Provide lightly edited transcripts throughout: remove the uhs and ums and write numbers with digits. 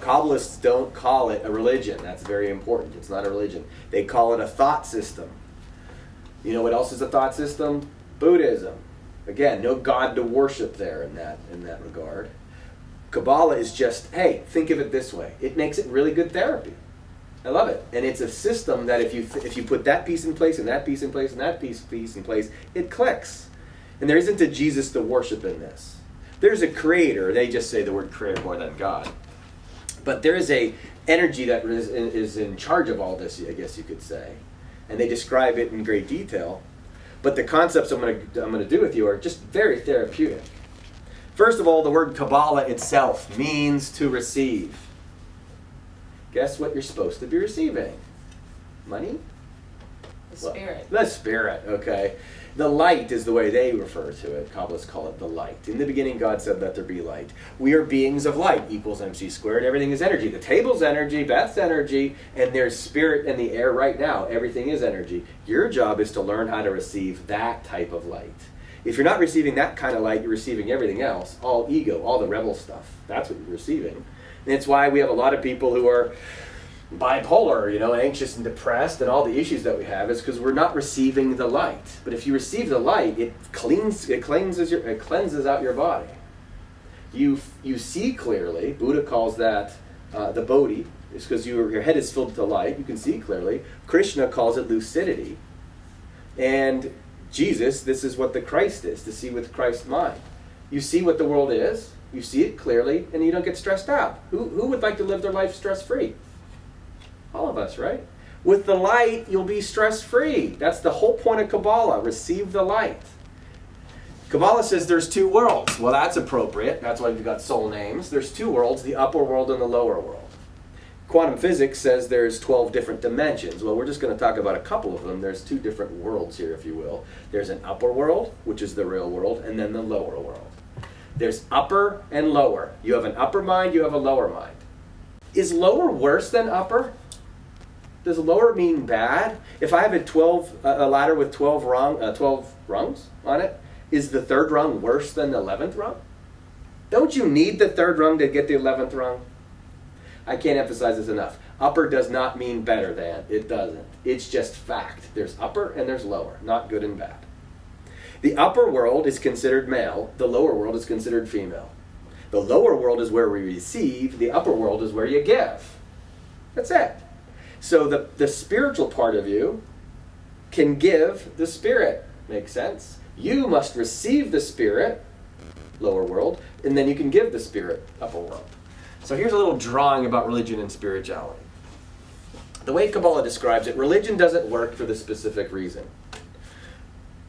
Kabbalists don't call it a religion. That's very important. It's not a religion. They call it a thought system. You know what else is a thought system? Buddhism. Again, no God to worship there in that regard. Kabbalah is just, hey, think of it this way. It makes it really good therapy. I love it. And it's a system that if you put that piece in place and that piece in place and that piece in place, it clicks. And there isn't a Jesus to worship in this. There's a creator. They just say the word creator more than God. But there is a energy that is in charge of all this, I guess you could say. And they describe it in great detail. But the concepts I'm going to do with you are just very therapeutic. First of all, the word Kabbalah itself means to receive. Guess what you're supposed to be receiving? Money? The Spirit. The Spirit, okay. The light is the way they refer to it. Kabbalists call it the light. In the beginning, God said, let there be light. We are beings of light, equals MC squared. Everything is energy. The table's energy, Beth's energy, and there's spirit in the air right now. Everything is energy. Your job is to learn how to receive that type of light. If you're not receiving that kind of light, you're receiving everything else, all ego, all the rebel stuff. That's what you're receiving. And it's why we have a lot of people who are bipolar, anxious and depressed, and all the issues that we have is because we're not receiving the light. But if you receive the light, it cleanses out your body. You see clearly. Buddha calls that the bodhi. It's because your head is filled with the light. You can see clearly. Krishna calls it lucidity. And Jesus, this is what the Christ is, to see with Christ's mind. You see what the world is, you see it clearly, and you don't get stressed out. Who would like to live their life stress-free? All of us, right? With the light, you'll be stress-free. That's the whole point of Kabbalah. Receive the light. Kabbalah says there's two worlds. Well, that's appropriate. That's why we've got soul names. There's two worlds, the upper world and the lower world. Quantum physics says there's 12 different dimensions. Well, we're just going to talk about a couple of them. There's two different worlds here, if you will. There's an upper world, which is the real world, and then the lower world. There's upper and lower. You have an upper mind, you have a lower mind. Is lower worse than upper? Does lower mean bad? If I have a ladder with 12 rungs on it, is the third rung worse than the 11th rung? Don't you need the third rung to get the 11th rung? I can't emphasize this enough. Upper does not mean better than. It doesn't. It's just fact. There's upper and there's lower, not good and bad. The upper world is considered male. The lower world is considered female. The lower world is where we receive. The upper world is where you give. That's it. So the spiritual part of you can give the Spirit. Makes sense? You must receive the Spirit, lower world, and then you can give the Spirit, upper world. So here's a little drawing about religion and spirituality. The way Kabbalah describes it, religion doesn't work for the specific reason.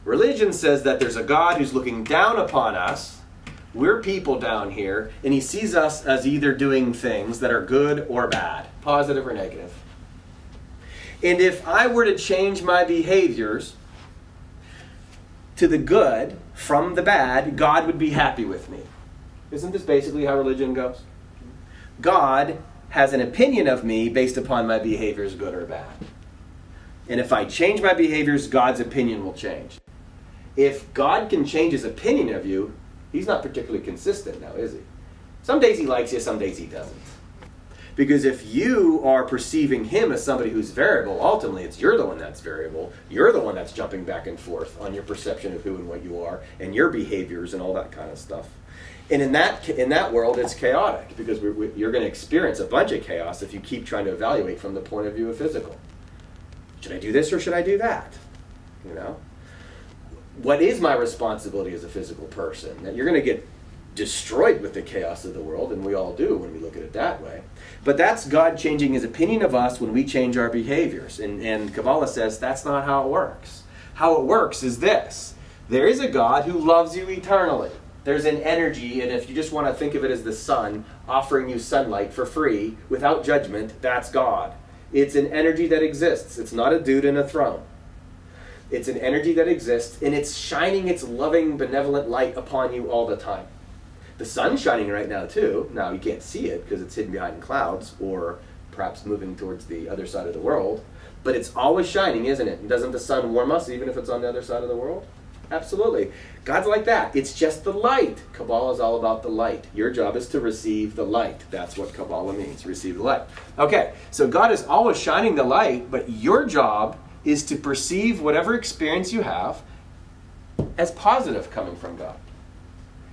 Religion says that there's a God who's looking down upon us. We're people down here, and he sees us as either doing things that are good or bad, positive or negative. And if I were to change my behaviors to the good from the bad, God would be happy with me. Isn't this basically how religion goes? God has an opinion of me based upon my behaviors, good or bad. And if I change my behaviors, God's opinion will change. If God can change his opinion of you, he's not particularly consistent now, is he? Some days he likes you, some days he doesn't. Because if you are perceiving him as somebody who's variable, ultimately you're the one that's variable. You're the one that's jumping back and forth on your perception of who and what you are, and your behaviors and all that kind of stuff. And in that world, it's chaotic, because you're going to experience a bunch of chaos if you keep trying to evaluate from the point of view of physical. Should I do this or should I do that? What is my responsibility as a physical person? That you're going to get destroyed with the chaos of the world, and we all do when we look at it that way. But that's God changing his opinion of us when we change our behaviors. And Kabbalah says that's not how it works. How it works is this. There is a God who loves you eternally. There's an energy, and if you just want to think of it as the sun offering you sunlight for free, without judgment, that's God. It's an energy that exists. It's not a dude in a throne. It's an energy that exists, and it's shining its loving, benevolent light upon you all the time. The sun's shining right now, too. Now, you can't see it because it's hidden behind clouds, or perhaps moving towards the other side of the world. But it's always shining, isn't it? And doesn't the sun warm us even if it's on the other side of the world? Absolutely. God's like that. It's just the light. Kabbalah is all about the light. Your job is to receive the light. That's what Kabbalah means, receive the light. Okay, so God is always shining the light, but your job is to perceive whatever experience you have as positive coming from God.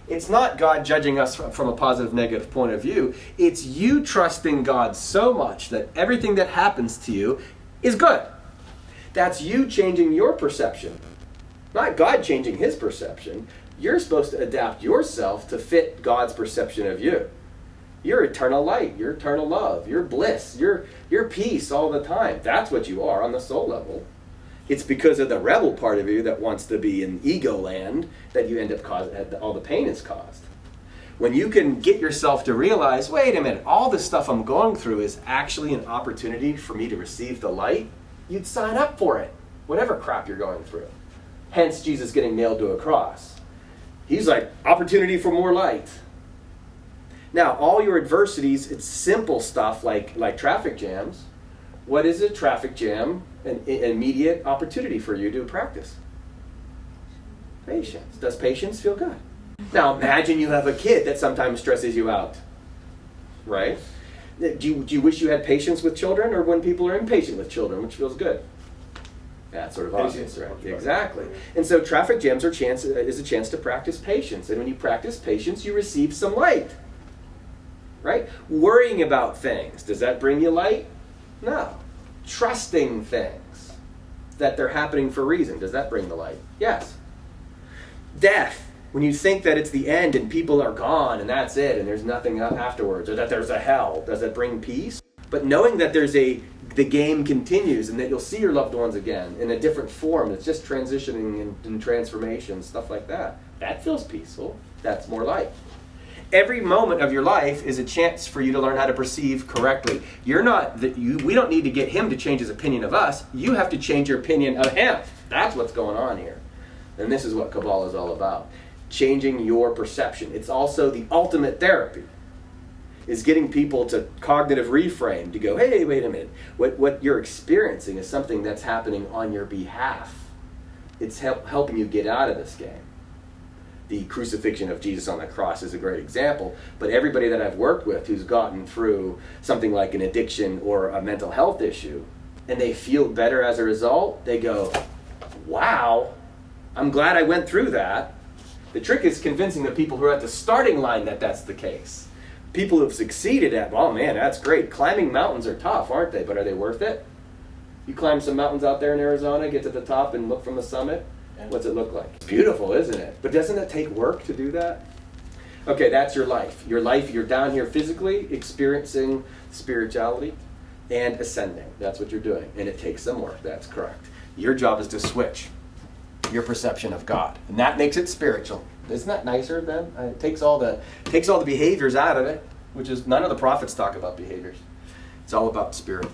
It's not God judging us from a positive, negative point of view. It's you trusting God so much that everything that happens to you is good. That's you changing your perception. Not God changing his perception. You're supposed to adapt yourself to fit God's perception of you. Your eternal light, your eternal love, your bliss, your peace all the time. That's what you are on the soul level. It's because of the rebel part of you that wants to be in ego land that you end up causing, all the pain is caused. When you can get yourself to realize, wait a minute, all the stuff I'm going through is actually an opportunity for me to receive the light, you'd sign up for it, whatever crap you're going through. Hence Jesus getting nailed to a cross. He's like, opportunity for more light. Now, all your adversities, it's simple stuff like traffic jams. What is a traffic jam? An immediate opportunity for you to practice. Patience. Does patience feel good? Now, imagine you have a kid that sometimes stresses you out. Right? Do you wish you had patience with children, or when people are impatient with children, which feels good? That's sort of obvious, right? Exactly. And so traffic jams is a chance to practice patience. And when you practice patience, you receive some light. Right? Worrying about things. Does that bring you light? No. Trusting things that they're happening for a reason. Does that bring the light? Yes. Death. When you think that it's the end and people are gone and that's it and there's nothing afterwards, or that there's a hell, does that bring peace? But knowing that the game continues and that you'll see your loved ones again in a different form, it's just transitioning and transformation, stuff like that. That feels peaceful. That's more light. Every moment of your life is a chance for you to learn how to perceive correctly. We don't need to get him to change his opinion of us. You have to change your opinion of him. That's what's going on here. And this is what Kabbalah is all about. Changing your perception. It's also the ultimate therapy. Is getting people to cognitive reframe, to go, hey, wait a minute. What you're experiencing is something that's happening on your behalf. It's helping you get out of this game. The crucifixion of Jesus on the cross is a great example, but everybody that I've worked with who's gotten through something like an addiction or a mental health issue, and they feel better as a result, they go, wow, I'm glad I went through that. The trick is convincing the people who are at the starting line that that's the case. People who have succeeded at, oh man, that's great. Climbing mountains are tough, aren't they? But are they worth it? You climb some mountains out there in Arizona, get to the top and look from the summit. What's it look like? It's beautiful, isn't it? But doesn't it take work to do that? Okay, that's your life. Your life, you're down here physically experiencing spirituality and ascending. That's what you're doing. And it takes some work. That's correct. Your job is to switch your perception of God. And that makes it spiritual. Isn't that nicer then? It takes all the behaviors out of it, which is none of the prophets talk about behaviors. It's all about spirit.